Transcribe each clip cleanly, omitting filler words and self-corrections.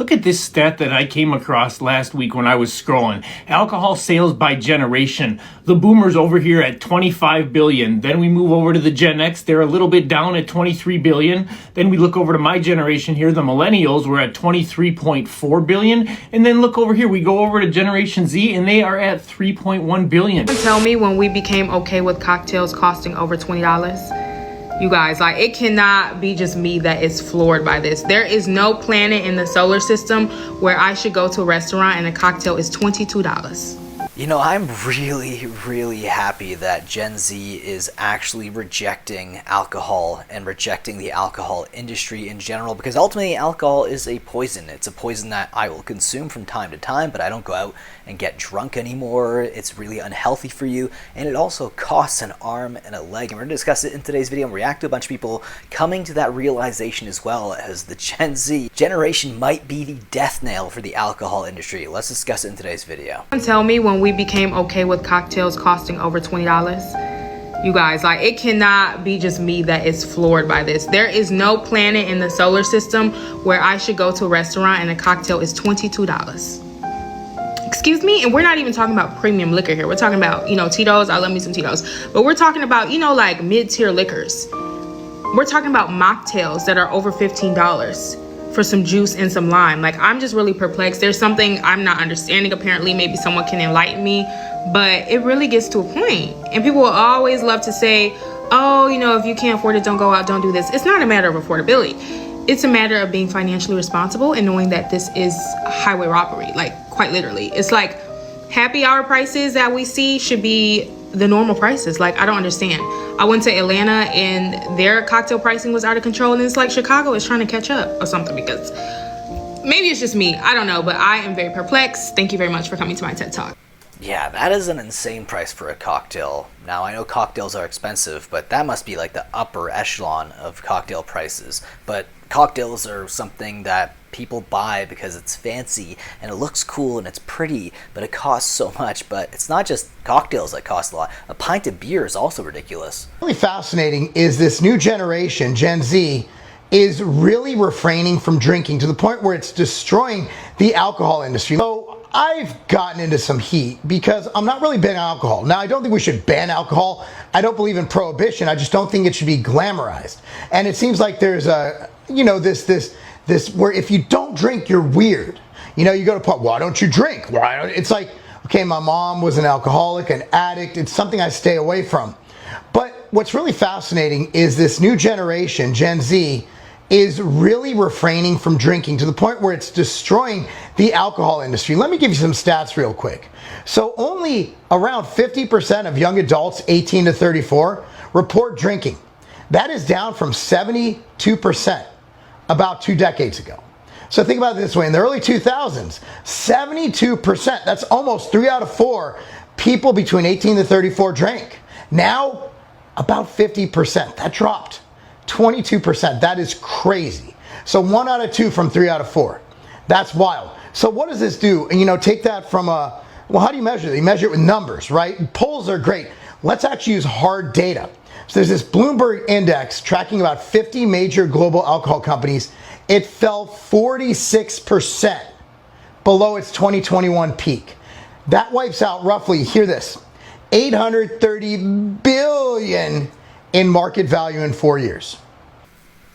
Look at this stat that I came across last week when I was scrolling. Alcohol sales by generation. The boomers over here at 25 billion. Then we move over to the Gen X. They're a little bit down at 23 billion. Then we look over to my generation here, the millennials. We're at 23.4 billion. And then look over here. We go over to Generation Z and they are at 3.1 billion. Tell me when we became okay with cocktails costing over $20. You guys, like, it cannot be just me that is floored by this. There is no planet in the solar system where I should go to a restaurant and a cocktail is $22. You know, I'm really happy that Gen Z is actually rejecting alcohol and rejecting the alcohol industry in general, because ultimately alcohol is a poison. It's a poison that I will consume from time to time, but I don't go out and get drunk anymore. It's really unhealthy for you, and it also costs an arm and a leg. And we're going to discuss it in today's video and react to a bunch of people coming to that realization, as well as the Gen Z generation might be the death knell for the alcohol industry. Let's discuss it in today's video. Tell me when we became okay with cocktails costing over $20. You guys, like, it cannot be just me that is floored by this. There is no planet in the solar system where I should go to a restaurant and a cocktail is $22. Excuse me? And we're not even talking about premium liquor here. We're talking about, you know, Tito's. I love me some Tito's. But we're talking about, you know, like mid-tier liquors. We're talking about mocktails that are over $15 for some juice and some lime. Like, I'm just really perplexed. There's something I'm not understanding. Apparently, maybe someone can enlighten me. But it really gets to a point. And people will always love to say, oh, you know, if you can't afford it, don't go out, don't do this. It's not a matter of affordability. It's a matter of being financially responsible and knowing that this is highway robbery, like, quite literally. It's like happy hour prices that we see should be the normal prices. Like, I don't understand. I went to Atlanta and their cocktail pricing was out of control, and it's like Chicago is trying to catch up or something, because maybe it's just me. I don't know, but I am very perplexed. Thank you very much for coming to my TED Talk. Yeah, that is an insane price for a cocktail. Now, I know cocktails are expensive, but that must be like the upper echelon of cocktail prices. But cocktails are something that people buy because it's fancy and it looks cool and it's pretty, but it costs so much. But it's not just cocktails that cost a lot. A pint of beer is also ridiculous. Really fascinating is this new generation, Gen Z, is really refraining from drinking to the point where it's destroying the alcohol industry. So I've gotten into some heat because I'm not really big on alcohol. Now, I don't think we should ban alcohol. I don't believe in prohibition. I just don't think it should be glamorized. And it seems like there's a, you know, this where if you don't drink, you're weird. You know, you go to pub, why don't you drink? Why don't, it's like, okay, my mom was an alcoholic, an addict. It's something I stay away from. But what's really fascinating is this new generation, Gen Z, is really refraining from drinking to the point where it's destroying the alcohol industry. Let me give you some stats real quick. So only around 50% of young adults 18 to 34 report drinking. That is down from 72% about 2 decades ago. So think about it this way. In the early 2000s, 72%, that's almost 3 out of 4 people between 18 to 34 drank. Now, about 50%. That dropped. 22%. That is crazy. So 1 out of 2 from 3 out of 4. That's wild. So what does this do? And, you know, take that from a, well, how do you measure it? You measure it with numbers, right? Polls are great. Let's actually use hard data. So there's this Bloomberg index tracking about 50 major global alcohol companies. It fell 46% below its 2021 peak. That wipes out roughly, hear this, $830 billion in market value in 4 years.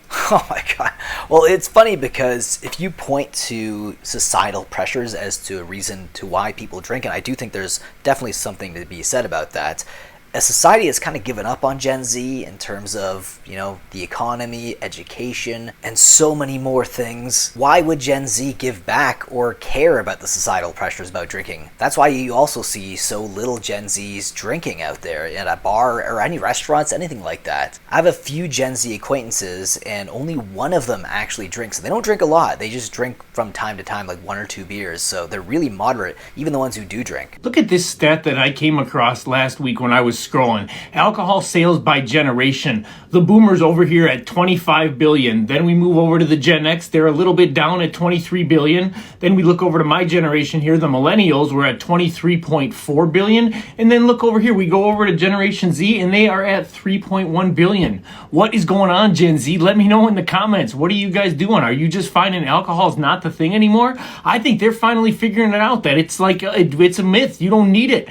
Oh my god. Well, it's funny because if you point to societal pressures as to a reason to why people drink, and I do think there's definitely something to be said about that, a society has kind of given up on Gen Z in terms of, you know, the economy, education, and so many more things. Why would Gen Z give back or care about the societal pressures about drinking? That's why you also see so little Gen Zs drinking out there at a bar or any restaurants, anything like that. I have a few Gen Z acquaintances and only one of them actually drinks. They don't drink a lot. They just drink from time to time, like 1 or 2 beers. So they're really moderate, even the ones who do drink. Look at this stat that I came across last week when I was scrolling. Alcohol sales by generation. The boomers over here at 25 billion. Then we move over to the Gen X. They're a little bit down at 23 billion. Then we look over to my generation here, the millennials. We're at 23.4 billion. And then look over here. We go over to Generation Z and they are at 3.1 billion. What is going on, Gen Z? Let me know in the comments. What are you guys doing? Are you just finding alcohol is not the thing anymore? I think they're finally figuring it out that it's like it's a myth. You don't need it.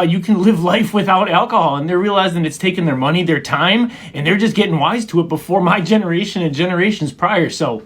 You can live life without alcohol, and they're realizing it's taking their money, their time, and they're just getting wise to it before my generation and generations prior. So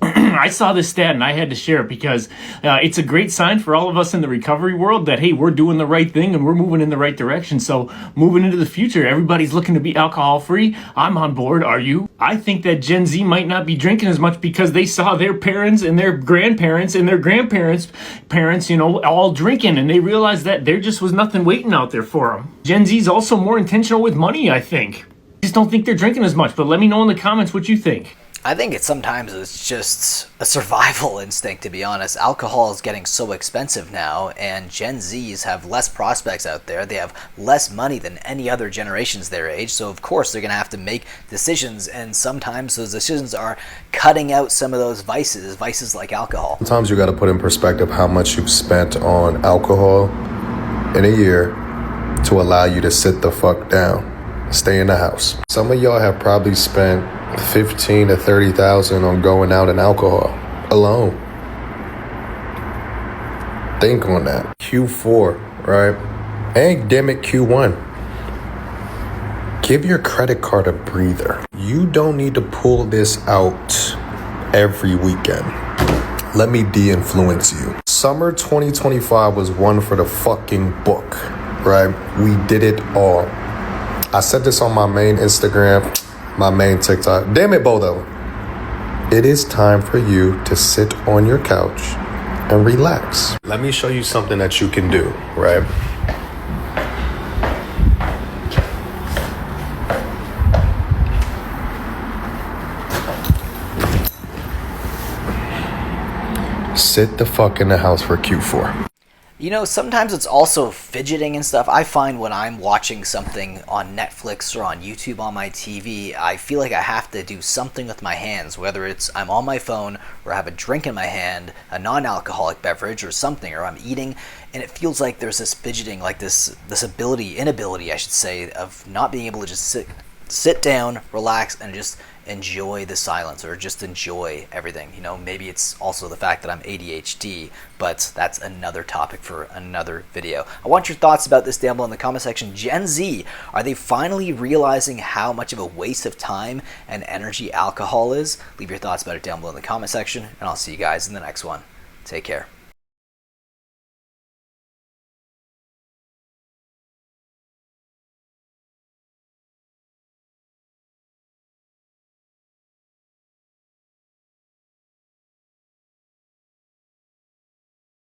I saw this stat and I had to share it because it's a great sign for all of us in the recovery world that, hey, we're doing the right thing and we're moving in the right direction. So moving into the future, everybody's looking to be alcohol free. I'm on board. Are you? I think that Gen Z might not be drinking as much because they saw their parents and their grandparents and their grandparents' parents, all drinking, and they realized that there just was nothing waiting out there for them. Gen Z is also more intentional with money, I think. I just don't think they're drinking as much, but let me know in the comments what you think. I think sometimes it's just a survival instinct, to be honest. Alcohol is getting so expensive now, and Gen Zs have less prospects out there. They have less money than any other generations their age, so of course they're going to have to make decisions, and sometimes those decisions are cutting out some of those vices like alcohol. Sometimes you got to put in perspective how much you've spent on alcohol in a year to allow you to sit the fuck down, stay in the house. Some of y'all have probably spent 15 to 30,000 on going out and alcohol alone. Think on that. Q4, right? Pandemic Q1. Give your credit card a breather. You don't need to pull this out every weekend. Let me de-influence you. Summer 2025 was one for the fucking book, right? We did it all. I said this on my main Instagram, my main TikTok. Damn it, both of them. It is time for you to sit on your couch and relax. Let me show you something that you can do, right? Sit the fuck in the house for Q4. Sometimes it's also fidgeting and stuff. I find when I'm watching something on Netflix or on YouTube on my TV, I feel like I have to do something with my hands, whether it's I'm on my phone or I have a drink in my hand, a non-alcoholic beverage or something, or I'm eating, and it feels like there's this fidgeting, like this inability, I should say, of not being able to just sit down, relax, and just enjoy the silence or just enjoy everything. Maybe it's also the fact that I'm ADHD, but that's another topic for another video. I want your thoughts about this down below in the comment section. Gen Z, are they finally realizing how much of a waste of time and energy alcohol is? Leave your thoughts about it down below in the comment section, and I'll see you guys in the next one. Take care.